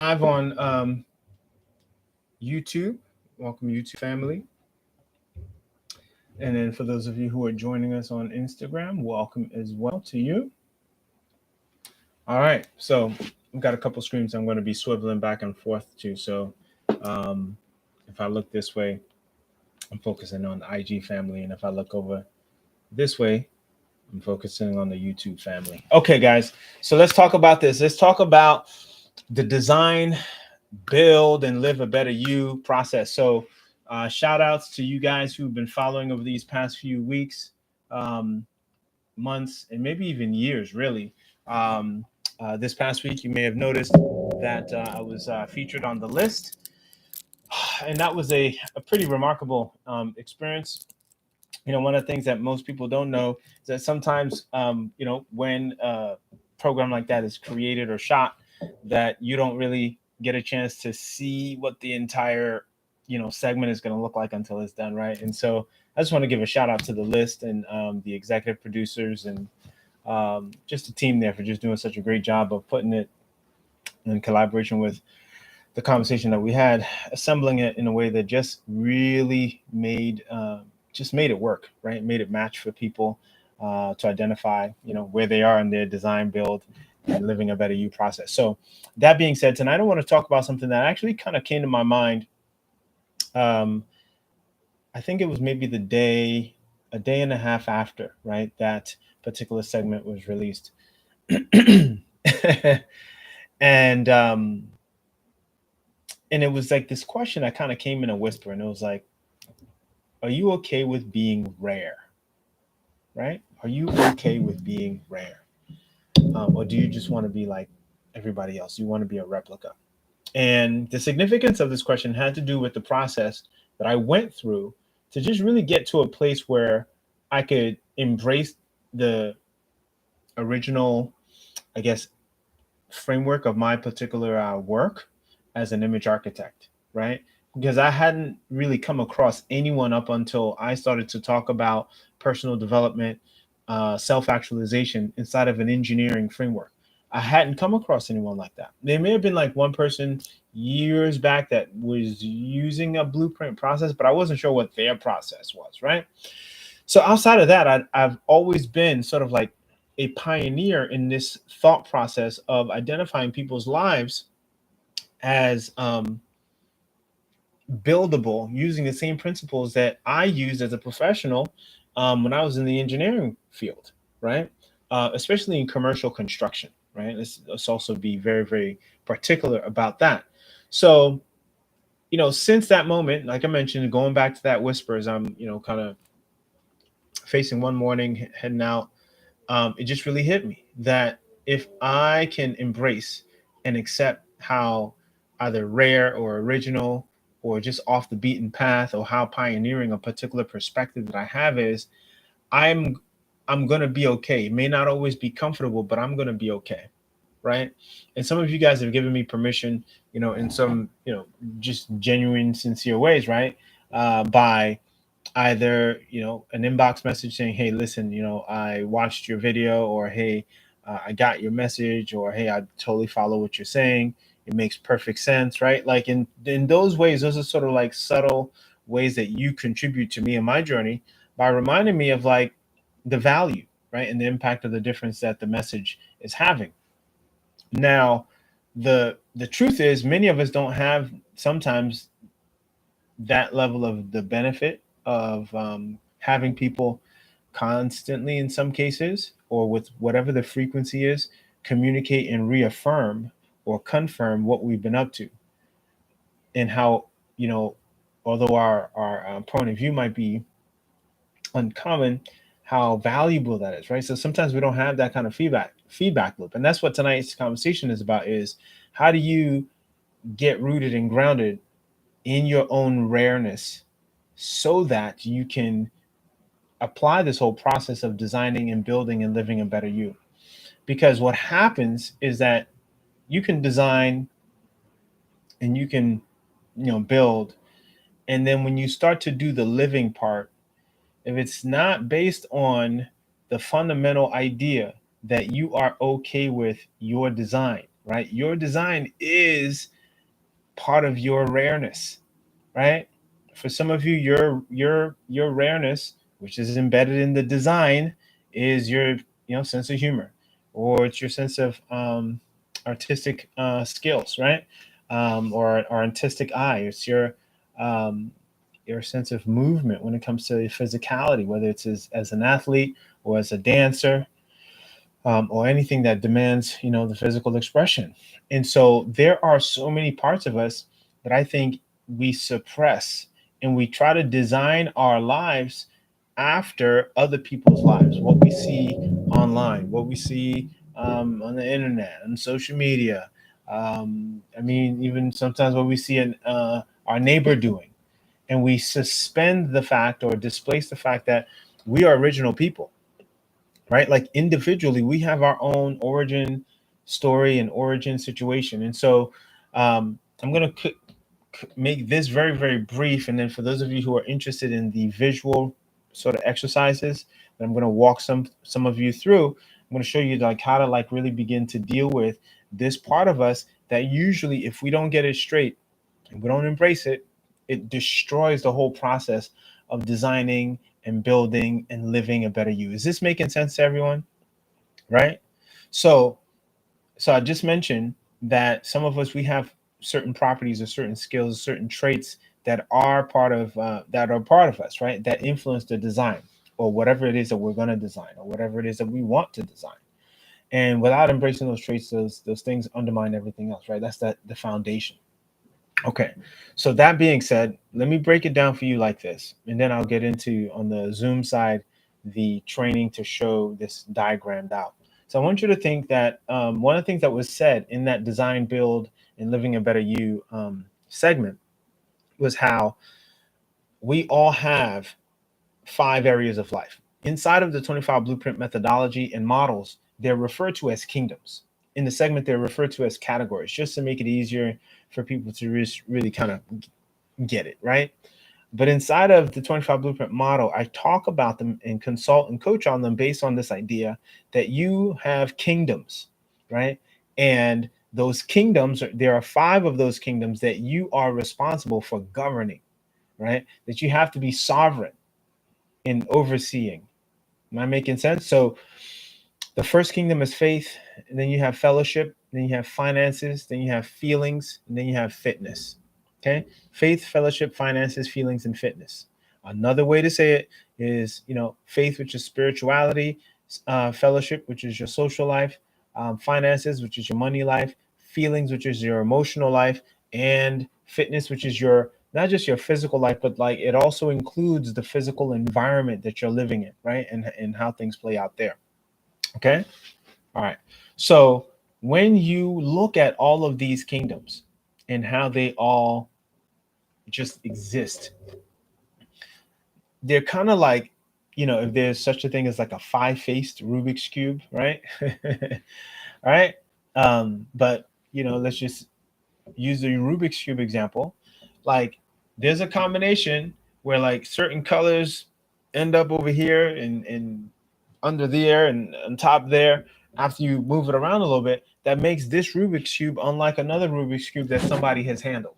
Live on YouTube. Welcome, YouTube family. And then for those of you who are joining us on Instagram, welcome as well to you. All right. So I've got a couple screens I'm going to be swiveling back and forth to. So um, if I look this way, I'm focusing on the IG family. And if I look over this way, I'm focusing on the YouTube family. Okay, guys. So let's talk about this. Let's talk about the design, build, and live a better you process. So shout outs to you guys who've been following over these past few weeks, um, months, and maybe even years, really. Um, this past week, you may have noticed that I was featured on the list, and that was a pretty remarkable experience. One of the things that most people don't know is that sometimes, when a program like that is created or shot, that you don't really get a chance to see what the entire, segment is going to look like until it's done, right? And so I just want to give a shout out to the list and the executive producers and just the team there for just doing such a great job of putting it in collaboration with the conversation that we had, assembling it in a way that just made it work, right? Made it match for people to identify, where they are in their design, build, and living a better you process. So, that being said, tonight I want to talk about something that actually kind of came to my mind. Um, I think it was maybe a day and a half after, right, that particular segment was released, and and it was like this question that kind of came in a whisper, and it was like, are you okay with being rare? Right? Are you okay with being rare? Or do you just want to be like everybody else? You want to be a replica? And the significance of this question had to do with the process that I went through to just really get to a place where I could embrace the original, I guess, framework of my particular work as an image architect, right? Because I hadn't really come across anyone up until I started to talk about personal development, self actualization inside of an engineering framework. I hadn't come across anyone like that. There may have been like one person years back that was using a blueprint process, but I wasn't sure what their process was, right? So outside of that, I've always been sort of like a pioneer in this thought process of identifying people's lives as buildable using the same principles that I used as a professional when I was in the engineering field, right? Especially in commercial construction, right? Let's also be very, very particular about that. So, since that moment, like I mentioned, going back to that whisper as I'm, kind of facing one morning, heading out, it just really hit me that if I can embrace and accept how either rare or original or just off the beaten path or how pioneering a particular perspective that I have is, I'm I'm gonna be okay. It may not always be comfortable, but I'm gonna be okay, right? And some of you guys have given me permission, in some, just genuine, sincere ways, right? By either an inbox message saying, hey, listen, I watched your video, or hey, I got your message, or hey, I totally follow what you're saying, it makes perfect sense, right? Like in those ways, those are sort of like subtle ways that you contribute to me in my journey by reminding me of like the value, right, and the impact of the difference that the message is having. Now, the truth is many of us don't have sometimes that level of the benefit of having people constantly, in some cases, or with whatever the frequency is, communicate and reaffirm or confirm what we've been up to, and how, you know although our point of view might be uncommon, how valuable that is, right? So sometimes we don't have that kind of feedback loop, and that's what tonight's conversation is about: is how do you get rooted and grounded in your own rareness so that you can apply this whole process of designing and building and living a better you. Because what happens is that you can design and you can, build, and then when you start to do the living part, if it's not based on the fundamental idea that you are okay with your design, right? Your design is part of your rareness, right? For some of you, your rareness, which is embedded in the design, is your sense of humor, or it's your sense of artistic skills, right? Or artistic eye. It's um, your sense of movement when it comes to physicality, whether it's as an athlete or as a dancer, or anything that demands the physical expression. And so there are so many parts of us that I think we suppress, and we try to design our lives after other people's lives, what we see online, what we see on the internet, on social media. I mean, even sometimes what we see in our neighbor doing, and we suspend the fact or displace the fact that we are original people, right? Like individually, we have our own origin story and origin situation. And so I'm going to make this very, very brief. And then for those of you who are interested in the visual sort of exercises that I'm going to walk some of you through, I'm going to show you like how to like really begin to deal with this part of us that usually, if we don't get it straight and we don't embrace it, it destroys the whole process of designing and building and living a better you. Is this making sense to everyone? Right? So, so I just mentioned that some of us, we have certain properties or certain skills, certain traits that are part of us, right? That influence the design or whatever it is that we're going to design or whatever it is that we want to design. And without embracing those traits, those things undermine everything else, right? That's the foundation. Okay. So that being said, let me break it down for you like this, and then I'll get into on the Zoom side the training to show this diagrammed out. So I want you to think that one of the things that was said in that design, build, and living a better you segment was how we all have 5 areas of life. Inside of the 25 blueprint methodology and models, they're referred to as kingdoms. In the segment, they're referred to as categories, just to make it easier for people to really kind of get it, right? But inside of the 25 blueprint model, I talk about them and consult and coach on them based on this idea that you have kingdoms, right? And those kingdoms, there are 5 of those kingdoms that you are responsible for governing, right? That you have to be sovereign in overseeing. Am I making sense? So the first kingdom is faith, and then you have fellowship, then you have finances, then you have feelings, and then you have fitness. Okay? Faith, fellowship, finances, feelings, and fitness. Another way to say it is, faith, which is spirituality, fellowship, which is your social life, finances, which is your money life, feelings, which is your emotional life, and fitness, which is your not just your physical life, but like it also includes the physical environment that you're living in, right? And how things play out there. Okay. All right. So when you look at all of these kingdoms and how they all just exist, they're kind of like, if there's such a thing as like a 5-faced Rubik's cube, right? All right. But let's just use the Rubik's cube example. Like there's a combination where like certain colors end up over here and under there and on top there after you move it around a little bit, that makes this Rubik's cube unlike another Rubik's cube that somebody has handled.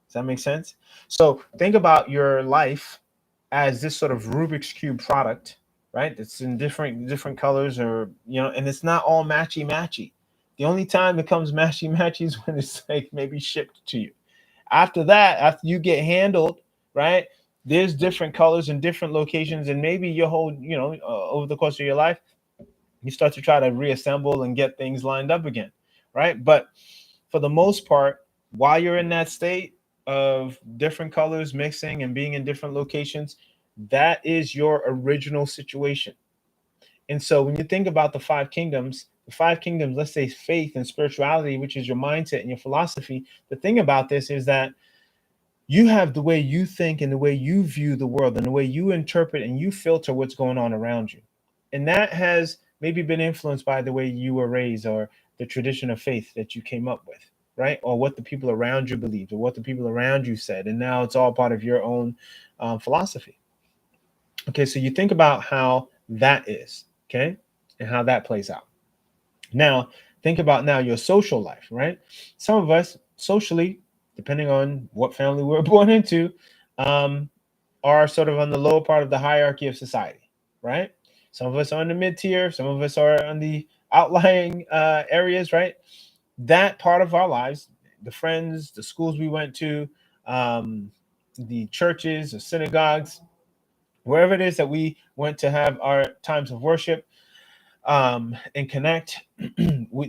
Does that make sense? So think about your life as this sort of Rubik's cube product, right? It's in different colors, or and it's not all matchy matchy. The only time it comes matchy matchy is when it's like maybe shipped to you. After that, after you get handled, right? There's different colors and different locations, and maybe your whole, over the course of your life, you start to try to reassemble and get things lined up again, right? But for the most part, while you're in that state of different colors mixing and being in different locations, that is your original situation. And so when you think about the 5 kingdoms, let's say faith and spirituality, which is your mindset and your philosophy, the thing about this is that you have the way you think and the way you view the world and the way you interpret and you filter what's going on around you. And that has maybe been influenced by the way you were raised or the tradition of faith that you came up with, right? Or what the people around you believed or what the people around you said. And now it's all part of your own philosophy. Okay, so you think about how that is, okay, and how that plays out. Now, Think about now your social life, right? Some of us socially, depending on what family we're born into, um, are sort of on the lower part of the hierarchy of society, right? Some of us are on the mid tier, some of us are on the outlying areas, right? That part of our lives, the friends, the schools we went to, um, the churches, the synagogues, wherever it is that we went to have our times of worship and connect,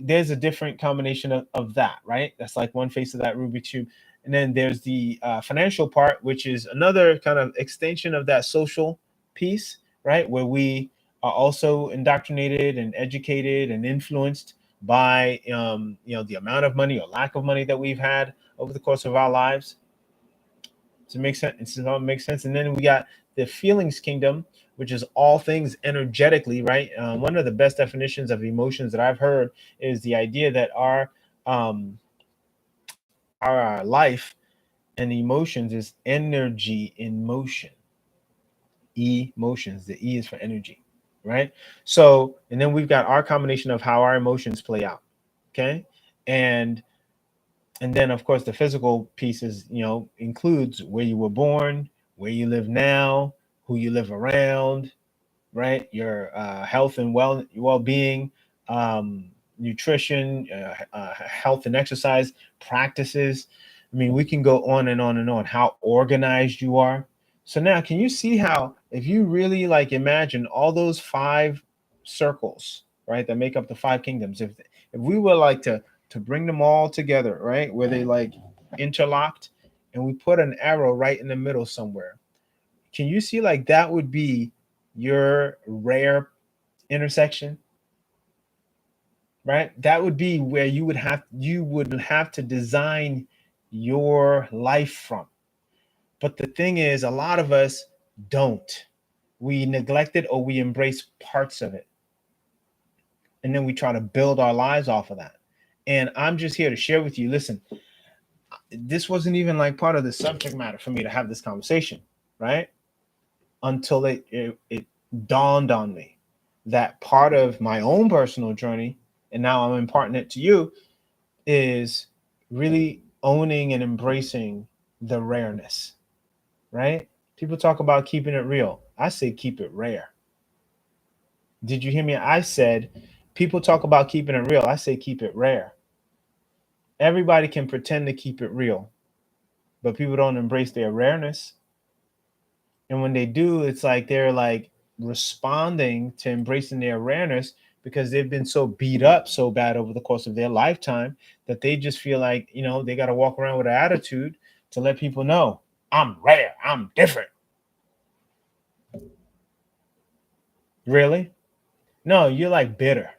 there's a different combination of that, right? That's like one face of that Rubik's Cube. And then there's the financial part, which is another kind of extension of that social piece, right? Where we are also indoctrinated and educated and influenced by, the amount of money or lack of money that we've had over the course of our lives. To make sense, it all makes sense. And then we got the feelings kingdom, which is all things energetically, right? One of the best definitions of emotions that I've heard is the idea that our life and emotions is energy in motion. Emotions. The E is for energy, right? So, and then we've got our combination of how our emotions play out. Okay, and and then of course the physical pieces, includes where you were born, where you live now, who you live around, right? Your health and well-being, nutrition, health and exercise practices. I mean, we can go on and on and on. How organized you are. So now, can you see how, if you really like imagine all those five circles, right, that make up the five kingdoms, if we were like to bring them all together, right, where they like interlocked, and we put an arrow right in the middle somewhere, can you see like that would be your rare intersection, right? That would be where you would have to design your life from. But the thing is, a lot of us don't. We neglect it or we embrace parts of it, and then we try to build our lives off of that. And I'm just here to share with you, listen, this wasn't even like part of the subject matter for me to have this conversation, right? Until it dawned on me that part of my own personal journey, and now I'm imparting it to you, is really owning and embracing the rareness, right? People talk about keeping it real. I say keep it rare. Did you hear me? I said people talk about keeping it real. I say keep it rare. Everybody can pretend to keep it real, but people don't embrace their rareness. And when they do, it's like they're like responding to embracing their awareness because they've been so beat up so bad over the course of their lifetime that they just feel like, they got to walk around with an attitude to let people know I'm rare, I'm different. Really? No, you're like bitter.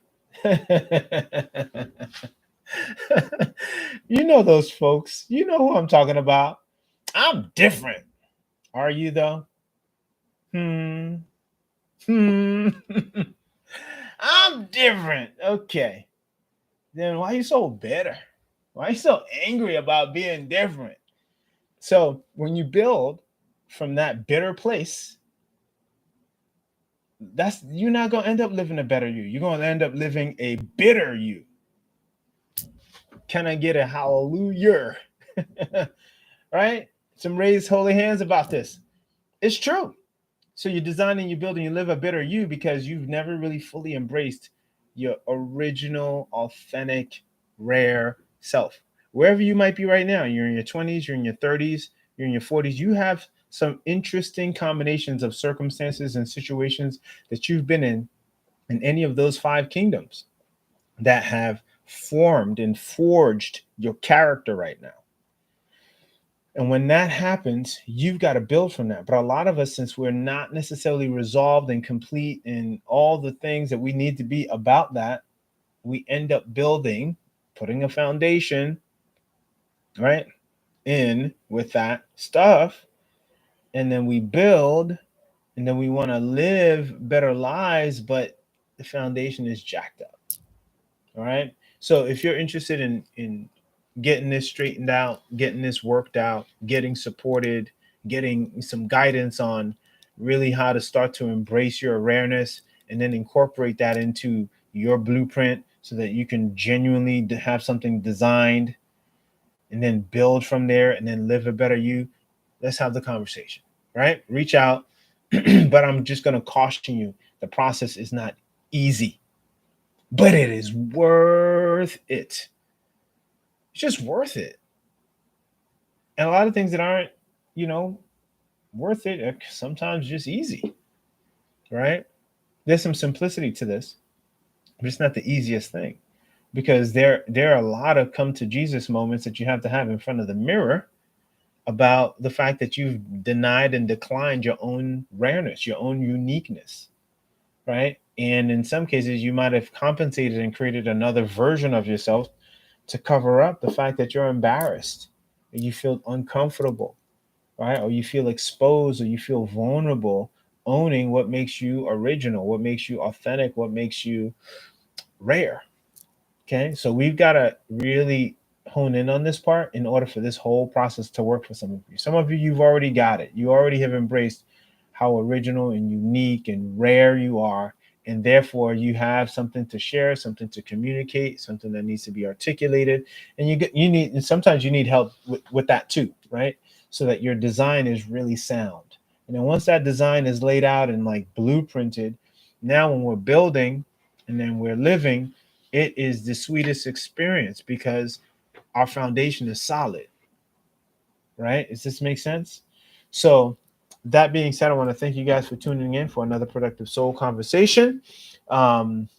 You know those folks. You know who I'm talking about. I'm different. Are you though? Hmm. Hmm. I'm different. Okay. Then why are you so bitter? Why are you so angry about being different? So when you build from that bitter place, that's you're not gonna end up living a better you. You're gonna end up living a bitter you. Can I get a hallelujah? Right? Some raised holy hands about this. It's true. So you're designing, you're building, you live a bitter you because you've never really fully embraced your original, authentic, rare self. Wherever you might be right now, you're in your 20s, you're in your 30s, you're in your 40s, you have some interesting combinations of circumstances and situations that you've been in any of those five kingdoms that have formed and forged your character right now. And when that happens, you've got to build from that. But a lot of us, since we're not necessarily resolved and complete in all the things that we need to be about that, we end up building, putting a foundation, right, in with that stuff. And then we build, and then we want to live better lives, but the foundation is jacked up. All right. So if you're interested in getting this straightened out, getting this worked out, getting supported, getting some guidance on really how to start to embrace your awareness and then incorporate that into your blueprint so that you can genuinely have something designed and then build from there and then live a better you, let's have the conversation, right? Reach out. But I'm just going to caution you, the process is not easy, but it is worth it. It's just worth it. And a lot of things that aren't, you know, worth it are sometimes just easy, right? There's some simplicity to this, but it's not the easiest thing, because there are a lot of come to Jesus moments that you have to have in front of the mirror about the fact that you've denied and declined your own rareness, your own uniqueness, right? And in some cases, you might have compensated and created another version of yourself to cover up the fact that you're embarrassed, or you feel uncomfortable, right? Or you feel exposed, or you feel vulnerable, owning what makes you original, what makes you authentic, what makes you rare. Okay, so we've got to really hone in on this part in order for this whole process to work for some of you. Some of you, you've already got it. You already have embraced how original and unique and rare you are. And therefore, you have something to share, something to communicate, something that needs to be articulated. And you need, and sometimes you need help with that too, right? So that your design is really sound. And then once that design is laid out and like blueprinted, now when we're building and then we're living, it is the sweetest experience because our foundation is solid, right? Does this make sense? So, that being said, I want to thank you guys for tuning in for another productive soul conversation. Um,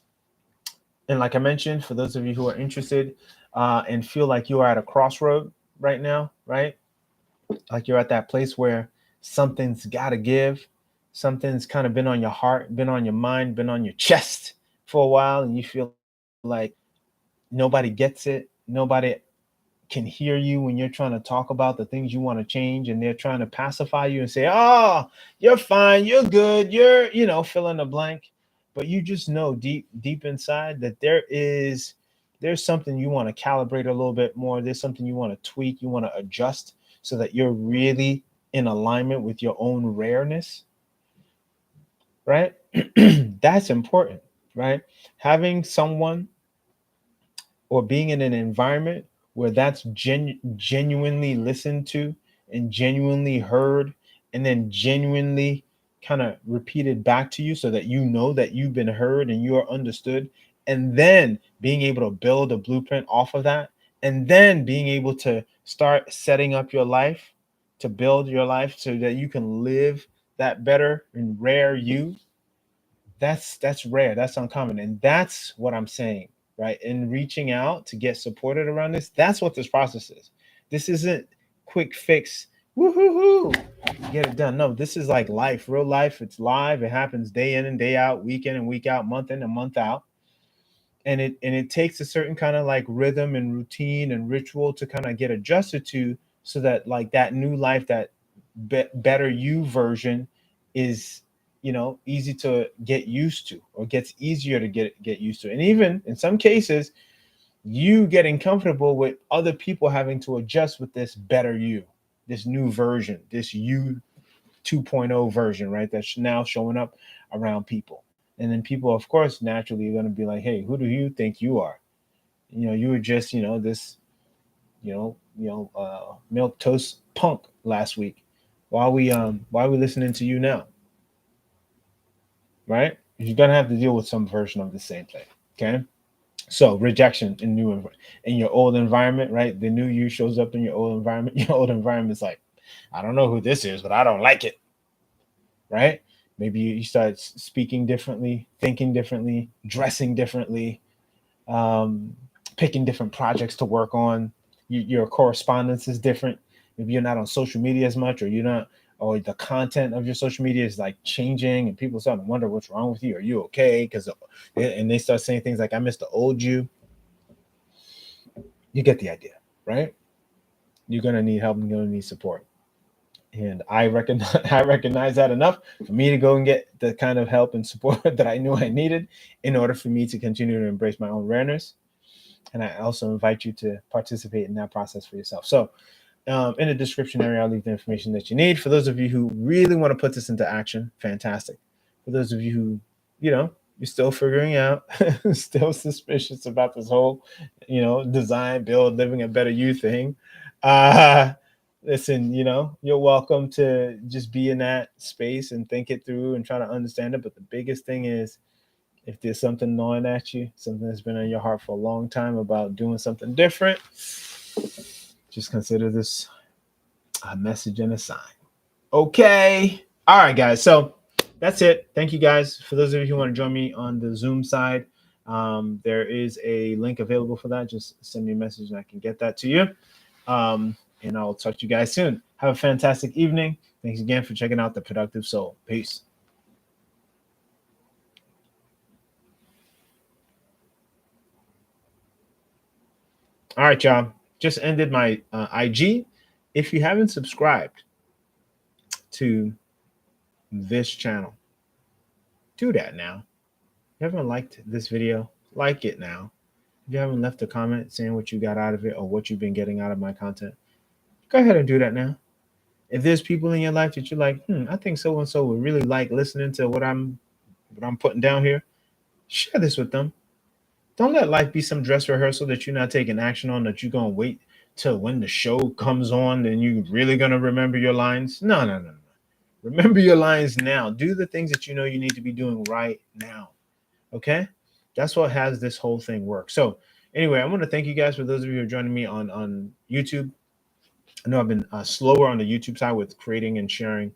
and like I mentioned, for those of you who are interested and feel like you are at a crossroad right now, right? Like you're at that place where something's got to give, something's kind of been on your heart, been on your mind, been on your chest for a while, and you feel like nobody gets it, nobody can hear you when you're trying to talk about the things you want to change, and they're trying to pacify you and say, oh, you're fine, you're good, you're, fill in the blank. But you just know deep inside that there's something you want to calibrate a little bit more. There's something you want to tweak, you want to adjust so that you're really in alignment with your own rareness, right? That's important, right? Having someone or being in an environment where that's genuinely listened to and genuinely heard, and then genuinely kind of repeated back to you so that you know that you've been heard and you are understood, and then being able to build a blueprint off of that, and then being able to start setting up your life to build your life so that you can live that better and rare you. That's rare, that's uncommon, and that's what I'm saying, right? In reaching out to get supported around this, that's what this process is. This isn't quick fix, woohoo, get it done. No, this is like life, real life. It's live, it happens day in and day out, week in and week out, month in and month out. And it takes a certain kind of like rhythm and routine and ritual to kind of get adjusted to, so that like that new life, that better you version is, easy to get used to, or gets easier to get used to. And even in some cases, you getting comfortable with other people having to adjust with this better you, this new version, this you 2.0 version, right? That's now showing up around people. And then people, of course, naturally are going to be like, hey, who do you think you are? You were just, this, milk toast punk last week. Why are we listening to you now? Right? You're gonna have to deal with some version of the same thing. Okay. So rejection in your old environment, right? The new you shows up in your old environment. Your old environment is like, I don't know who this is, but I don't like it. Right? Maybe you start speaking differently, thinking differently, dressing differently, um, picking different projects to work on. Your correspondence is different. Maybe you're not on social media as much, or you're not, or the content of your social media is like changing, and people start to wonder what's wrong with you. Are you okay? And they start saying things like, "I miss the old you." You get the idea, right? You're gonna need help. And you're gonna need support. And I recognize I recognize that enough for me to go and get the kind of help and support that I knew I needed in order for me to continue to embrace my own rareness. And I also invite you to participate in that process for yourself. So, in the description area, I'll leave the information that you need. For those of you who really want to put this into action, fantastic. For those of you who, you know, You're still figuring out, still suspicious about this whole, design, build, living a better you thing. Uh, Listen, you're welcome to just be in that space and think it through and try to understand it. But the biggest thing is, if there's something gnawing at you, something that's been on your heart for a long time about doing something different, just consider this a message and a sign. Okay. All right, guys. So that's it. Thank you, guys. For those of you who want to join me on the Zoom side, there is a link available for that. Just send me a message and I can get that to you. And I'll talk to you guys soon. Have a fantastic evening. Thanks again for checking out The Productive Soul. Peace. All right, y'all. Just ended my IG. If you haven't subscribed to this channel, do that now. If you haven't liked this video, like it now. If you haven't left a comment saying what you got out of it or what you've been getting out of my content, go ahead and do that now. If there's people in your life that you're like, I think so and so would really like listening to what I'm putting down here, share this with them. Don't let life be some dress rehearsal that you're not taking action on, that you're gonna wait till when the show comes on and you really gonna remember your lines. No, no, no, no. Remember your lines now. Do the things that you know you need to be doing right now. Okay? That's what has this whole thing work. So anyway, I want to thank you guys for those of you who are joining me on YouTube. I know I've been slower on the YouTube side with creating and sharing,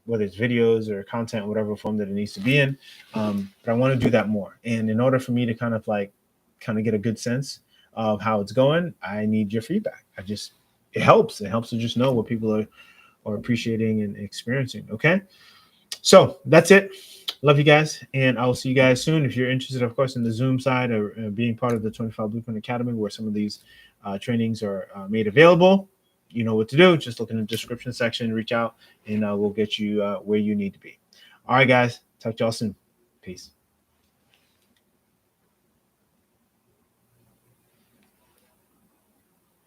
whether it's videos or content, whatever form that it needs to be in. But I want to do that more. And in order for me to kind of get a good sense of how it's going, I need your feedback. It helps. It helps to just know what people are appreciating and experiencing. Okay. So that's it. Love you guys, and I'll see you guys soon. If you're interested, of course, in the Zoom side or being part of the 25 Blueprint Academy, where some of these trainings are made available, you know what to do. Just look in the description section, reach out, and we'll get you where you need to be. All right, guys. Talk to y'all soon. Peace.